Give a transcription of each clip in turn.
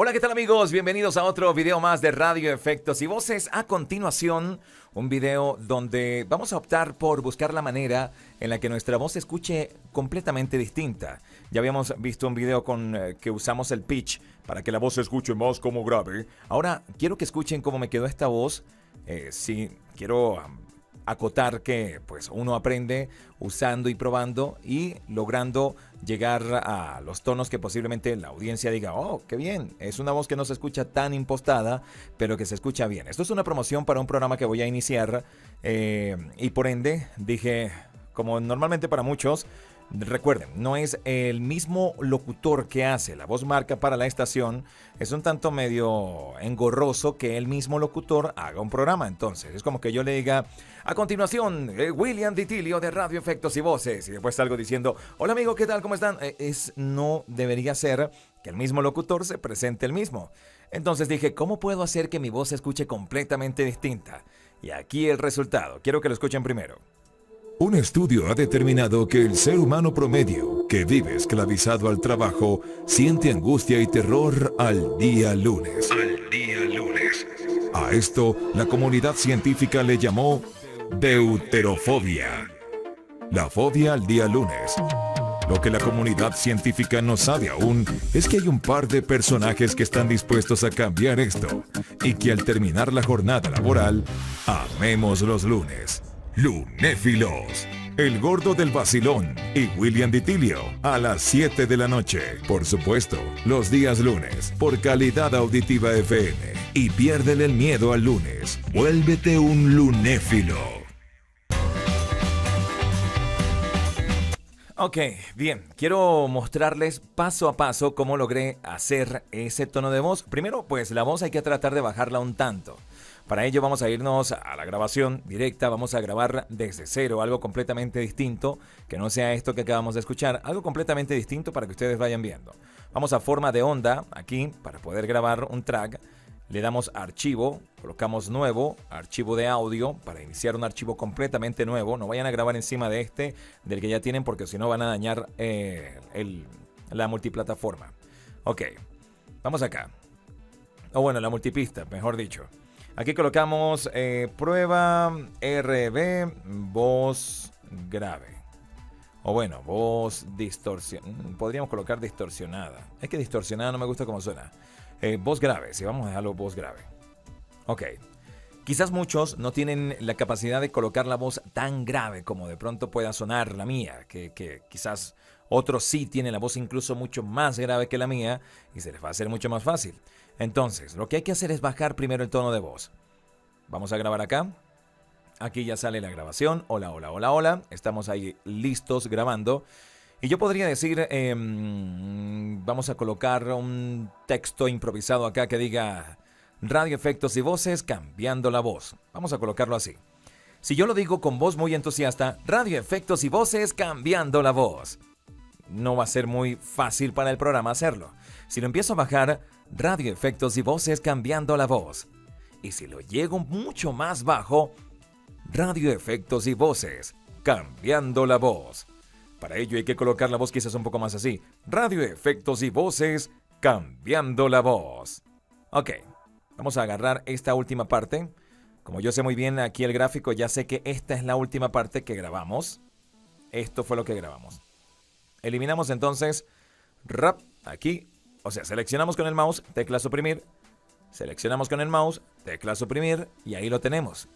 Hola, ¿qué tal amigos? Bienvenidos a otro video más de Radio Efectos y Voces. A continuación, un video donde vamos a optar por buscar la manera en la que nuestra voz se escuche completamente distinta. Ya habíamos visto un video con que usamos el pitch para que la voz se escuche más como grave. Ahora, quiero que escuchen cómo me quedó esta voz. Sí, quiero acotar que pues uno aprende usando y probando y logrando llegar a los tonos que posiblemente la audiencia diga, oh, qué bien, es una voz que no se escucha tan impostada, pero que se escucha bien. Esto es una promoción para un programa que voy a iniciar y por ende dije, como normalmente para muchos, recuerden, no es el mismo locutor que hace la voz marca para la estación, es un tanto medio engorroso que el mismo locutor haga un programa. Entonces es como que yo le diga, a continuación, William Ditilio de Radio Efectos y Voces, y después salgo diciendo, hola amigo, ¿qué tal? ¿Cómo están? No debería ser que el mismo locutor se presente el mismo. Entonces dije, ¿cómo puedo hacer que mi voz se escuche completamente distinta? Y aquí el resultado, quiero que lo escuchen primero. Un estudio ha determinado que el ser humano promedio, que vive esclavizado al trabajo, siente angustia y terror al día lunes. A esto, la comunidad científica le llamó deuterofobia. La fobia al día lunes. Lo que la comunidad científica no sabe aún es que hay un par de personajes que están dispuestos a cambiar esto y que al terminar la jornada laboral, amemos los lunes. Lunéfilos, el gordo del vacilón y William Ditilio a las 7 de la noche. Por supuesto, los días lunes, por Calidad Auditiva FM. Y piérdele el miedo al lunes. Vuélvete un lunéfilo. Ok, bien, quiero mostrarles paso a paso cómo logré hacer ese tono de voz. Primero, pues la voz hay que tratar de bajarla un tanto. Para ello vamos a irnos a la grabación directa, vamos a grabar desde cero, algo completamente distinto, que no sea esto que acabamos de escuchar, algo completamente distinto para que ustedes vayan viendo. Vamos a forma de onda, aquí, para poder grabar un track, le damos archivo, colocamos nuevo, archivo de audio, para iniciar un archivo completamente nuevo, no vayan a grabar encima de este, del que ya tienen, porque si no van a dañar la multiplataforma. Ok, vamos acá, o bueno, la multipista, mejor dicho. Aquí colocamos prueba RB, voz grave. O bueno, voz distorsionada. Podríamos colocar distorsionada. Es que distorsionada no me gusta cómo suena. Voz grave, si vamos a dejarlo voz grave. Ok. Quizás muchos no tienen la capacidad de colocar la voz tan grave como de pronto pueda sonar la mía. Que quizás otros sí tienen la voz incluso mucho más grave que la mía y se les va a hacer mucho más fácil. Entonces, lo que hay que hacer es bajar primero el tono de voz. Vamos a grabar acá. Aquí ya sale la grabación. Hola, hola, hola, hola. Estamos ahí listos grabando. Y yo podría decir, vamos a colocar un texto improvisado acá que diga Radio Efectos y Voces cambiando la voz. Vamos a colocarlo así. Si yo lo digo con voz muy entusiasta, Radio Efectos y Voces cambiando la voz. No va a ser muy fácil para el programa hacerlo. Si lo empiezo a bajar, Radio Efectos y Voces cambiando la voz. Y si lo llego mucho más bajo, Radio Efectos y Voces cambiando la voz. Para ello hay que colocar la voz quizás un poco más así. Radio Efectos y Voces cambiando la voz. Ok, vamos a agarrar esta última parte. Como yo sé muy bien aquí el gráfico, ya sé que esta es la última parte que grabamos. Esto fue lo que grabamos. Eliminamos entonces rap aquí. O sea, seleccionamos con el mouse, tecla suprimir. Seleccionamos con el mouse, tecla suprimir y ahí lo tenemos.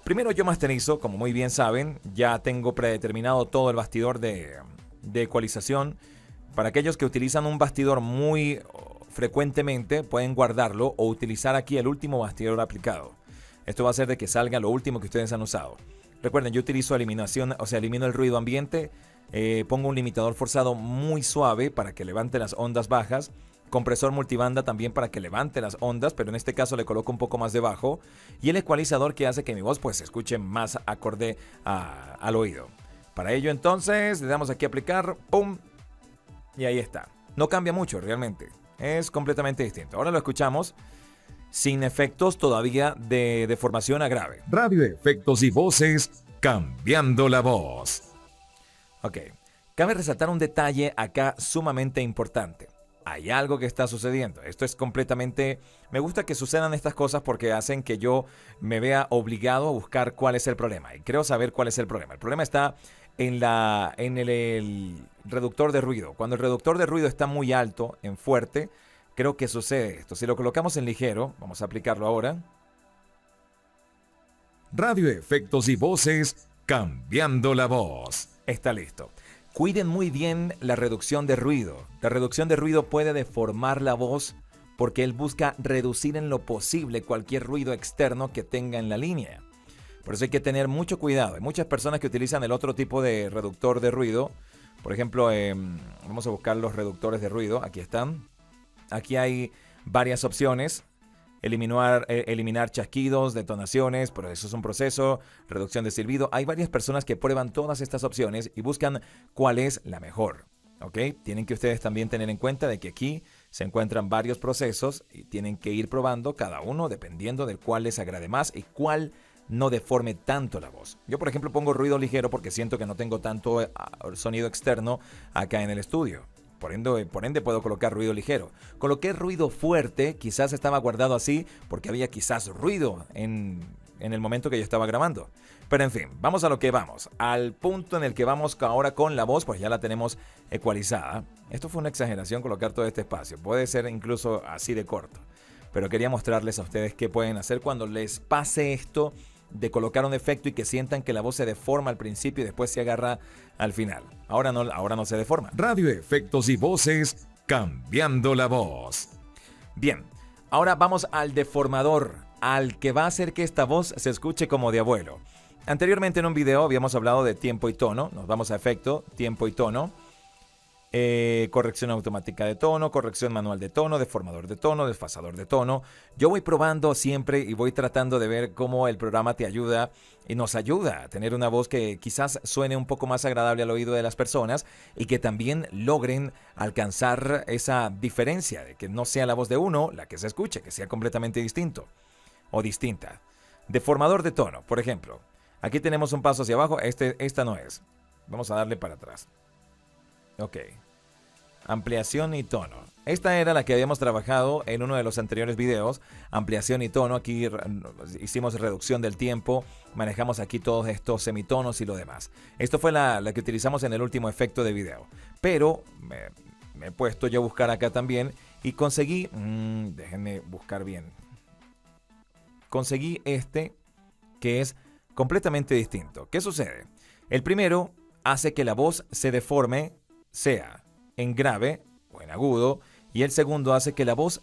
Primero yo masterizo, como muy bien saben, ya tengo predeterminado todo el bastidor de ecualización. Para aquellos que utilizan un bastidor muy frecuentemente, pueden guardarlo o utilizar aquí el último bastidor aplicado. Esto va a hacer de que salga lo último que ustedes han usado. Recuerden, yo utilizo eliminación, o sea, elimino el ruido ambiente. Pongo un limitador forzado muy suave para que levante las ondas bajas. Compresor multibanda también para que levante las ondas, pero en este caso le coloco un poco más de bajo. Y el ecualizador que hace que mi voz pues se escuche más acorde al oído. Para ello entonces le damos aquí a aplicar, ¡pum! Y ahí está. No cambia mucho realmente. Es completamente distinto. Ahora lo escuchamos sin efectos todavía de deformación a grave. Radio Efectos y Voces cambiando la voz. Ok. Cabe resaltar un detalle acá sumamente importante. hay algo que está sucediendo. Esto es completamente... Me gusta que sucedan estas cosas porque hacen que yo me vea obligado a buscar cuál es el problema. Y creo saber cuál es el problema. El problema está en el reductor de ruido. Cuando el reductor de ruido está muy alto, en fuerte, creo que sucede esto. Si lo colocamos en ligero, vamos a aplicarlo ahora. Radio Efectos y Voces, cambiando la voz. Está listo. Cuiden muy bien la reducción de ruido. La reducción de ruido puede deformar la voz porque él busca reducir en lo posible cualquier ruido externo que tenga en la línea. Por eso hay que tener mucho cuidado. Hay muchas personas que utilizan el otro tipo de reductor de ruido. Por ejemplo, vamos a buscar los reductores de ruido. Aquí están. Aquí hay varias opciones. Eliminar chasquidos, detonaciones, pero eso es un proceso, reducción de silbido. Hay varias personas que prueban todas estas opciones y buscan cuál es la mejor. ¿Ok? Tienen que ustedes también tener en cuenta de que aquí se encuentran varios procesos y tienen que ir probando cada uno dependiendo de cuál les agrade más y cuál no deforme tanto la voz. Yo, por ejemplo, pongo ruido ligero porque siento que no tengo tanto sonido externo acá en el estudio. Por ende puedo colocar ruido ligero. Coloqué ruido fuerte, quizás estaba guardado así porque había quizás ruido en el momento que yo estaba grabando. Pero en fin, vamos a lo que vamos. Al punto en el que vamos ahora con la voz, pues ya la tenemos ecualizada. Esto fue una exageración colocar todo este espacio. Puede ser incluso así de corto. Pero quería mostrarles a ustedes qué pueden hacer cuando les pase esto de colocar un efecto y que sientan que la voz se deforma al principio y después se agarra al final. Ahora no se deforma. Radio Efectos y Voces, cambiando la voz. Bien, ahora vamos al deformador, al que va a hacer que esta voz se escuche como de abuelo. Anteriormente en un video habíamos hablado de tiempo y tono. Nos vamos a efecto, tiempo y tono. Corrección automática de tono, corrección manual de tono, deformador de tono, desfasador de tono. Yo voy probando siempre y voy tratando de ver cómo el programa te ayuda y nos ayuda a tener una voz que quizás suene un poco más agradable al oído de las personas y que también logren alcanzar esa diferencia de que no sea la voz de uno la que se escuche, que sea completamente distinto o distinta. Deformador de tono, por ejemplo. Aquí tenemos un paso hacia abajo, esta no es. Vamos a darle para atrás. Ok. Ampliación y tono. Esta era la que habíamos trabajado en uno de los anteriores videos. Ampliación y tono. Aquí hicimos reducción del tiempo. Manejamos aquí todos estos semitonos y lo demás. Esto fue la que utilizamos en el último efecto de video. Pero me he puesto yo a buscar acá también y conseguí... déjenme buscar bien. Conseguí este que es completamente distinto. ¿Qué sucede? El primero hace que la voz se deforme, sea en grave o en agudo, y el segundo hace que la voz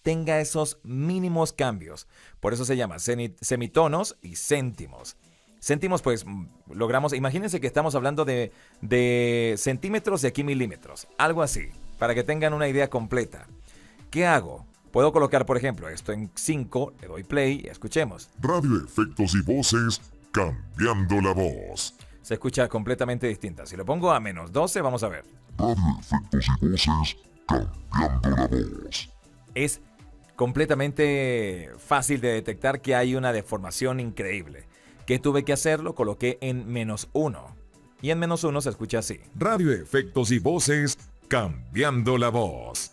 tenga esos mínimos cambios. Por eso se llama semitonos y céntimos. Céntimos, pues logramos, imagínense que estamos hablando de centímetros y aquí milímetros, algo así, para que tengan una idea completa. ¿Qué hago? Puedo colocar, por ejemplo, esto en 5, le doy play y escuchemos. Radio Efectos y Voces, cambiando la voz. Se escucha completamente distinta. Si lo pongo a menos 12, vamos a ver. Radio Efectos y Voces, cambiando la voz. Es completamente fácil de detectar que hay una deformación increíble. ¿Qué tuve que hacer? Lo coloqué en menos 1. Y en menos 1 se escucha así. Radio Efectos y Voces, cambiando la voz.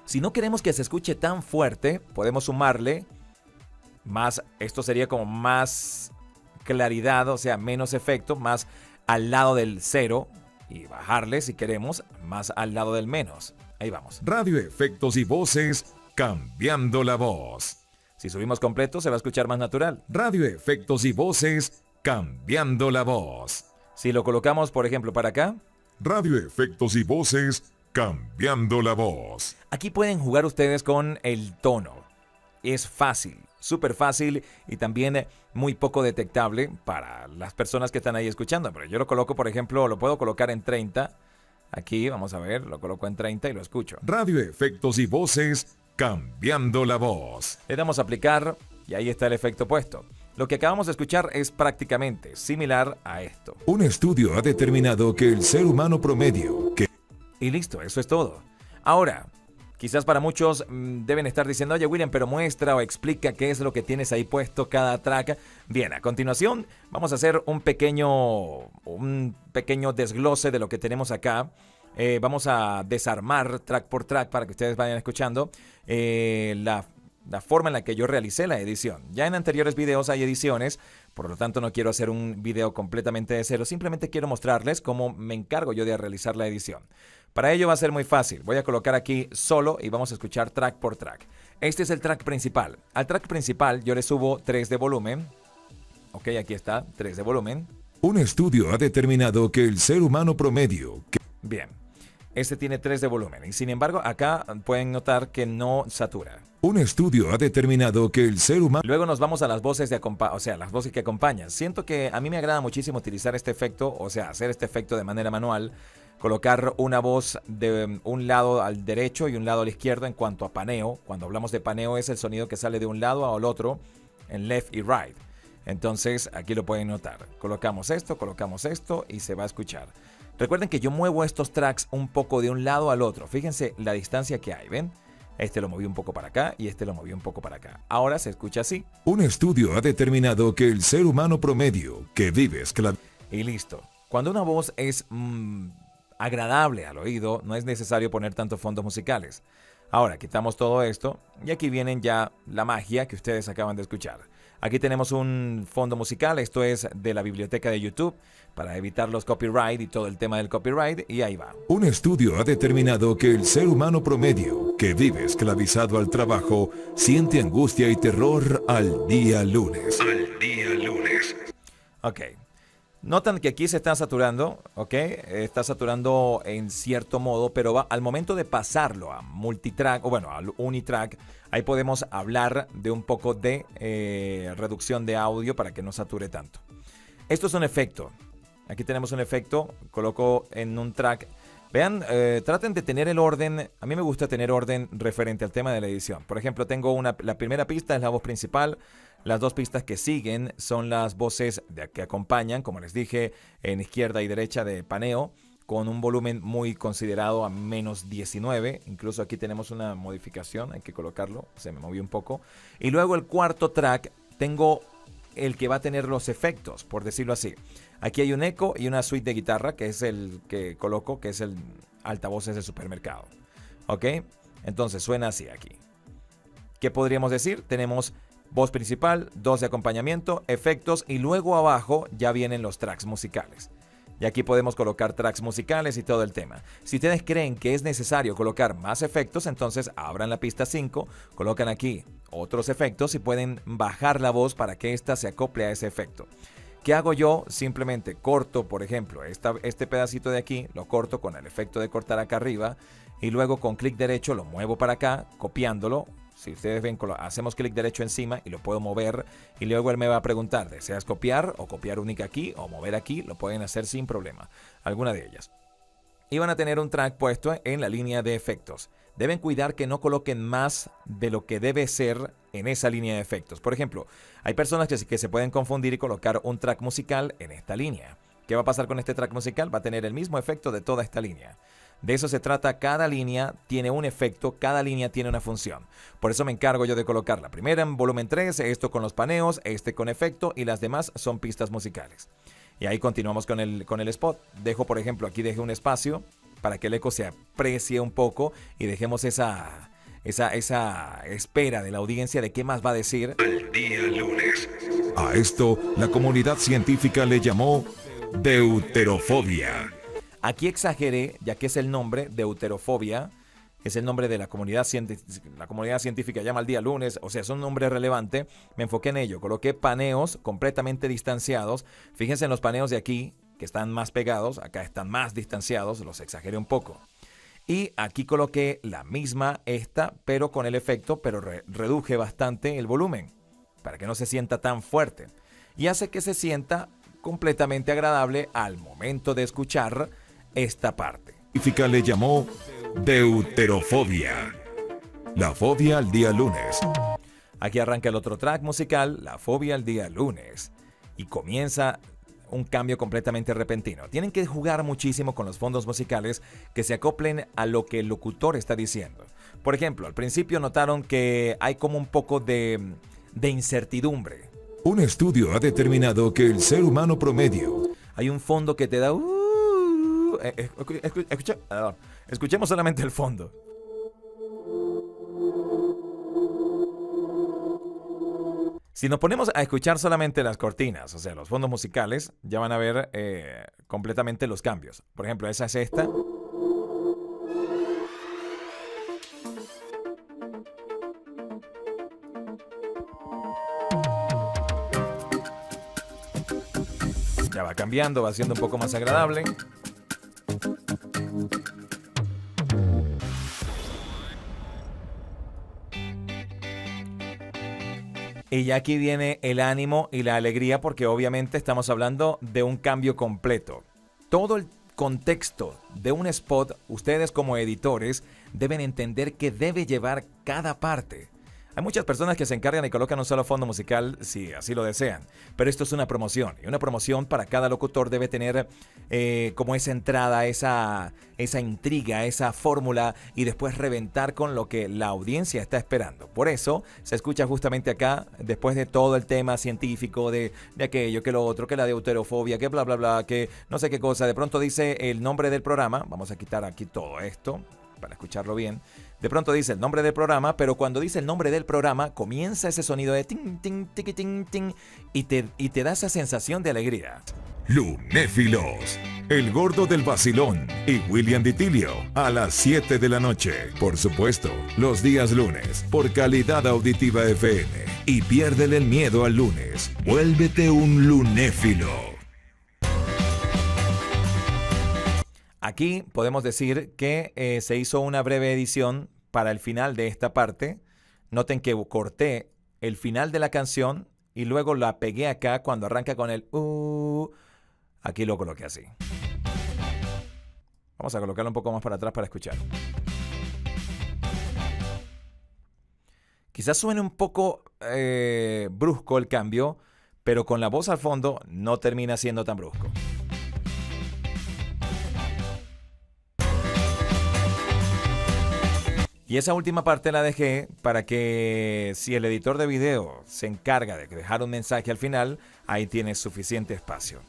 Si no queremos que se escuche tan fuerte, podemos sumarle más, esto sería como más claridad, o sea, menos efecto, más al lado del 0 y bajarle, si queremos, más al lado del menos. Ahí vamos. Radio Efectos y Voces, cambiando la voz. Si subimos completo, se va a escuchar más natural. Radio Efectos y Voces, cambiando la voz. Si lo colocamos, por ejemplo, para acá. Radio Efectos y Voces, cambiando la voz. Aquí pueden jugar ustedes con el tono. Es fácil, súper fácil y también muy poco detectable para las personas que están ahí escuchando. Pero yo lo coloco, por ejemplo, lo puedo colocar en 30. Aquí, vamos a ver, lo coloco en 30 y lo escucho. Radio Efectos y Voces, cambiando la voz. Le damos a aplicar y ahí está el efecto puesto. Lo que acabamos de escuchar es prácticamente similar a esto. Un estudio ha determinado que el ser humano promedio... Y listo, eso es todo. Ahora, quizás para muchos deben estar diciendo, oye William, pero muestra o explica qué es lo que tienes ahí puesto cada track. Bien, a continuación vamos a hacer un pequeño desglose de lo que tenemos acá. Vamos a desarmar track por track para que ustedes vayan escuchando la forma en la que yo realicé la edición. Ya en anteriores videos hay ediciones, por lo tanto no quiero hacer un video completamente de cero, simplemente quiero mostrarles cómo me encargo yo de realizar la edición. Para ello va a ser muy fácil, voy a colocar aquí solo y vamos a escuchar track por track. Este es el track principal. Al track principal yo le subo 3 de volumen. Ok, aquí está, 3 de volumen. Un estudio ha determinado que el ser humano promedio... Bien, este tiene 3 de volumen y sin embargo acá pueden notar que no satura. Un estudio ha determinado que el ser humano... Luego nos vamos a las voces las voces que acompañan. Siento que a mí me agrada muchísimo utilizar este efecto, o sea, hacer este efecto de manera manual, colocar una voz de un lado al derecho y un lado al izquierdo en cuanto a paneo. Cuando hablamos de paneo es el sonido que sale de un lado al otro en left y right. Entonces aquí lo pueden notar. Colocamos esto y se va a escuchar. Recuerden que yo muevo estos tracks un poco de un lado al otro. Fíjense la distancia que hay, ¿ven? Este lo moví un poco para acá y este lo moví un poco para acá. Ahora se escucha así. Un estudio ha determinado que el ser humano promedio que vive y listo. Cuando una voz es agradable al oído, no es necesario poner tantos fondos musicales. Ahora quitamos todo esto y aquí vienen ya la magia que ustedes acaban de escuchar. Aquí tenemos un fondo musical, esto es de la biblioteca de YouTube para evitar los copyright y todo el tema del copyright y ahí va. Un estudio ha determinado que el ser humano promedio que vive esclavizado al trabajo siente angustia y terror al día lunes. Ok. Notan que aquí se está saturando, ¿ok? Está saturando en cierto modo, pero al momento de pasarlo a multitrack, o bueno, al unitrack, ahí podemos hablar de un poco de reducción de audio para que no sature tanto. Esto es un efecto. Aquí tenemos un efecto, coloco en un track. Vean, traten de tener el orden. A mí me gusta tener orden referente al tema de la edición. Por ejemplo, tengo la primera pista es la voz principal. Las dos pistas que siguen son las voces que acompañan, como les dije, en izquierda y derecha de paneo, con un volumen muy considerado a menos 19. Incluso aquí tenemos una modificación, hay que colocarlo, se me movió un poco. Y luego el cuarto track, tengo el que va a tener los efectos, por decirlo así. Aquí hay un eco y una suite de guitarra, que es el que coloco, que es el altavoces de supermercado. ¿Ok? Entonces suena así aquí. ¿Qué podríamos decir? Tenemos voz principal, 2 de acompañamiento, efectos y luego abajo ya vienen los tracks musicales. Y aquí podemos colocar tracks musicales y todo el tema. Si ustedes creen que es necesario colocar más efectos, entonces abran la pista 5, colocan aquí otros efectos y pueden bajar la voz para que ésta se acople a ese efecto. ¿Qué hago yo? Simplemente corto, por ejemplo, este pedacito de aquí, lo corto con el efecto de cortar acá arriba y luego con clic derecho lo muevo para acá, copiándolo. Si ustedes ven, hacemos clic derecho encima y lo puedo mover y luego él me va a preguntar, ¿deseas copiar o copiar única aquí o mover aquí? Lo pueden hacer sin problema, alguna de ellas. Y van a tener un track puesto en la línea de efectos. Deben cuidar que no coloquen más de lo que debe ser en esa línea de efectos. Por ejemplo, hay personas que se pueden confundir y colocar un track musical en esta línea. ¿Qué va a pasar con este track musical? Va a tener el mismo efecto de toda esta línea. De eso se trata, cada línea tiene un efecto, cada línea tiene una función. Por eso me encargo yo de colocar la primera en volumen 3, esto con los paneos, este con efecto y las demás son pistas musicales. Y ahí continuamos con el spot. Dejo, por ejemplo, aquí dejé un espacio para que el eco se aprecie un poco y dejemos esa espera de la audiencia de qué más va a decir. El día lunes. A esto, la comunidad científica le llamó deuterofobia. Aquí exageré, ya que es el nombre, deuterofobia, es el nombre de la comunidad científica llama el día lunes, o sea, es un nombre relevante. Me enfoqué en ello, coloqué paneos completamente distanciados. Fíjense en los paneos de aquí, que están más pegados, acá están más distanciados, los exageré un poco. Y aquí coloqué la misma pero con el efecto, pero reduje bastante el volumen, para que no se sienta tan fuerte. Y hace que se sienta completamente agradable al momento de escuchar esta parte. La científica le llamó deuterofobia. La fobia al día lunes. Aquí arranca el otro track musical, la fobia al día lunes. Y comienza un cambio completamente repentino. Tienen que jugar muchísimo con los fondos musicales que se acoplen a lo que el locutor está diciendo. Por ejemplo, al principio notaron que hay como un poco de incertidumbre. Un estudio ha determinado que el ser humano promedio... Hay un fondo que te da... escuchemos solamente el fondo. Si nos ponemos a escuchar solamente las cortinas, o sea, los fondos musicales, ya van a ver completamente los cambios. Por ejemplo, esa es esta. Ya va cambiando, va siendo un poco más agradable. Y ya aquí viene el ánimo y la alegría porque obviamente estamos hablando de un cambio completo. Todo el contexto de un spot, ustedes como editores deben entender que debe llevar cada parte. Hay muchas personas que se encargan y colocan un solo fondo musical si así lo desean, pero esto es una promoción y una promoción para cada locutor debe tener como esa entrada, esa intriga, esa fórmula y después reventar con lo que la audiencia está esperando. Por eso se escucha justamente acá, después de todo el tema científico de aquello, que lo otro, que la deuterofobia, que bla bla bla, que no sé qué cosa, de pronto dice el nombre del programa, vamos a quitar aquí todo esto para escucharlo bien. De pronto dice el nombre del programa, pero cuando dice el nombre del programa, comienza ese sonido de ting, ting, tiqui, ting, ting, y te da esa sensación de alegría. Lunéfilos, El Gordo del Vacilón y William Ditilio a las 7 de la noche. Por supuesto, los días lunes, por Calidad Auditiva FM. Y piérdele el miedo al lunes. Vuélvete un lunéfilo. Aquí podemos decir que se hizo una breve edición para el final de esta parte. Noten que corté el final de la canción y luego la pegué acá cuando arranca con el aquí lo coloqué así. Vamos a colocarlo un poco más para atrás para escuchar. Quizás suene un poco brusco el cambio, pero con la voz al fondo no termina siendo tan brusco. Y esa última parte la dejé para que si el editor de video se encarga de dejar un mensaje al final, ahí tienes suficiente espacio.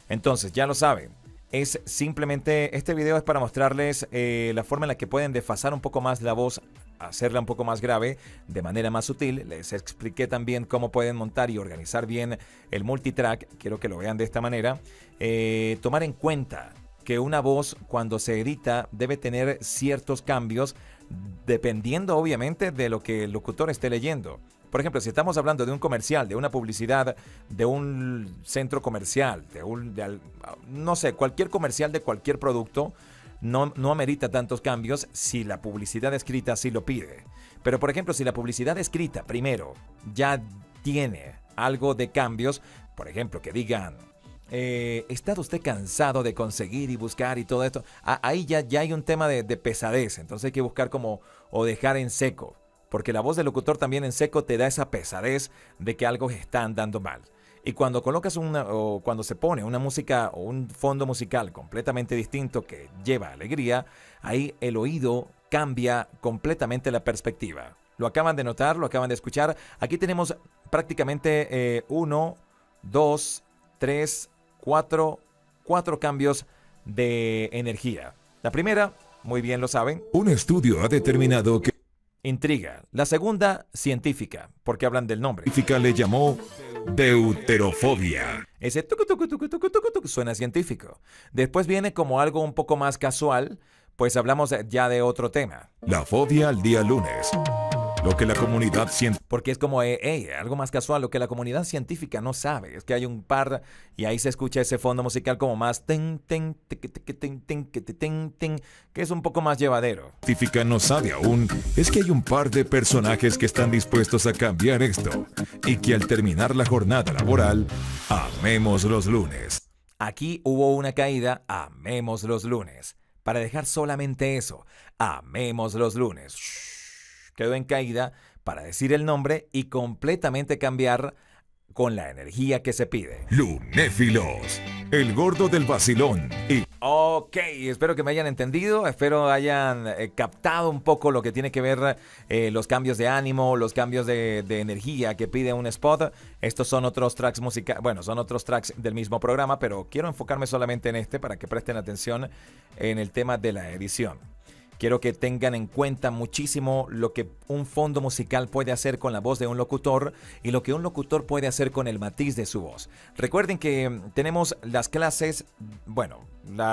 Entonces, ya lo saben, es simplemente, este video es para mostrarles la forma en la que pueden desfasar un poco más la voz, hacerla un poco más grave, de manera más sutil. Les expliqué también cómo pueden montar y organizar bien el multitrack, quiero que lo vean de esta manera. Tomar en cuenta que una voz cuando se edita debe tener ciertos cambios dependiendo obviamente de lo que el locutor esté leyendo. Por ejemplo, si estamos hablando de un comercial, de una publicidad, de un centro comercial, no sé, cualquier comercial de cualquier producto, no amerita tantos cambios si la publicidad escrita así lo pide. Pero por ejemplo, si la publicidad escrita primero ya tiene algo de cambios, por ejemplo, que digan: ¿está usted cansado de conseguir y buscar y todo esto? Ahí ya hay un tema de pesadez, entonces hay que buscar como o dejar en seco, porque la voz del locutor también en seco te da esa pesadez de que algo está andando mal. Y cuando colocas o cuando se pone una música o un fondo musical completamente distinto que lleva alegría, ahí el oído cambia completamente la perspectiva. Lo acaban de notar, lo acaban de escuchar. Aquí tenemos prácticamente 1, 2, 3, 4 cambios de energía. La primera, muy bien lo saben, Un estudio ha determinado que intriga. La segunda, científica, porque hablan del nombre. científica le llamó deuterofobia. Ese tucu, tucu, tucu, tucu, tucu, tucu, suena científico. Después viene como algo un poco más casual, pues hablamos ya de otro tema. La fobia al día lunes. Lo que la comunidad científica Porque es como algo más casual, lo que la comunidad científica no sabe. Es que hay un par y ahí se escucha ese fondo musical como más ten, ten, tiqui, tiqui, ten, ten, que te, ten, ten, que es un poco más llevadero. no sabe aún es que hay un par de personajes que están dispuestos a cambiar esto y que al terminar la jornada laboral, amemos los lunes. Aquí hubo una caída, amemos los lunes. Para dejar solamente eso, amemos los lunes. Quedó en caída para decir el nombre y completamente cambiar con la energía que se pide. Lunéfilos, el gordo del vacilón y Ok, espero que me hayan entendido, espero hayan captado un poco lo que tiene que ver los cambios de ánimo, los cambios de energía que pide un spot. Estos son otros tracks musicales, bueno, son otros tracks del mismo programa, pero quiero enfocarme solamente en este para que presten atención en el tema de la edición. Quiero que tengan en cuenta muchísimo lo que un fondo musical puede hacer con la voz de un locutor y lo que un locutor puede hacer con el matiz de su voz. Recuerden que tenemos las clases, bueno,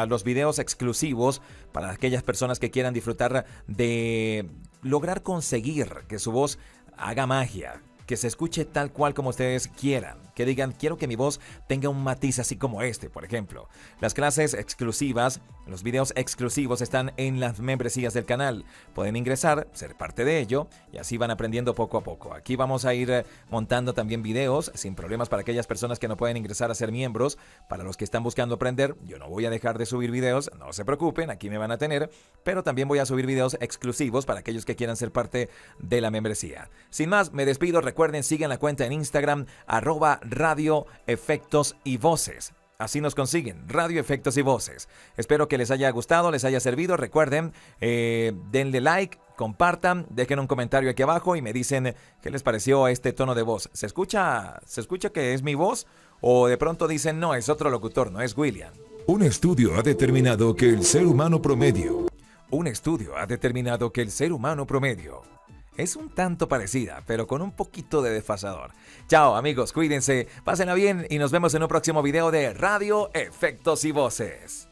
los videos exclusivos para aquellas personas que quieran disfrutar de lograr conseguir que su voz haga magia, que se escuche tal cual como ustedes quieran, que digan, quiero que mi voz tenga un matiz así como este, por ejemplo. Las clases exclusivas, los videos exclusivos están en las membresías del canal. Pueden ingresar, ser parte de ello y así van aprendiendo poco a poco. Aquí vamos a ir montando también videos sin problemas para aquellas personas que no pueden ingresar a ser miembros. Para los que están buscando aprender, yo no voy a dejar de subir videos, no se preocupen, aquí me van a tener, pero también voy a subir videos exclusivos para aquellos que quieran ser parte de la membresía. Sin más, me despido. Recuerden, sigan la cuenta en Instagram, @Radio Efectos y Voces. Así nos consiguen, Radio Efectos y Voces. Espero que les haya gustado, les haya servido. Recuerden, denle like, compartan, dejen un comentario aquí abajo y me dicen qué les pareció este tono de voz. ¿Se escucha que es mi voz? O de pronto dicen, no, es otro locutor, no es William. un estudio ha determinado que el ser humano promedio Un estudio ha determinado que el ser humano promedio es un tanto parecida, pero con un poquito de desfasador. Chao amigos, cuídense, pásenla bien y nos vemos en un próximo video de Radio Efectos y Voces.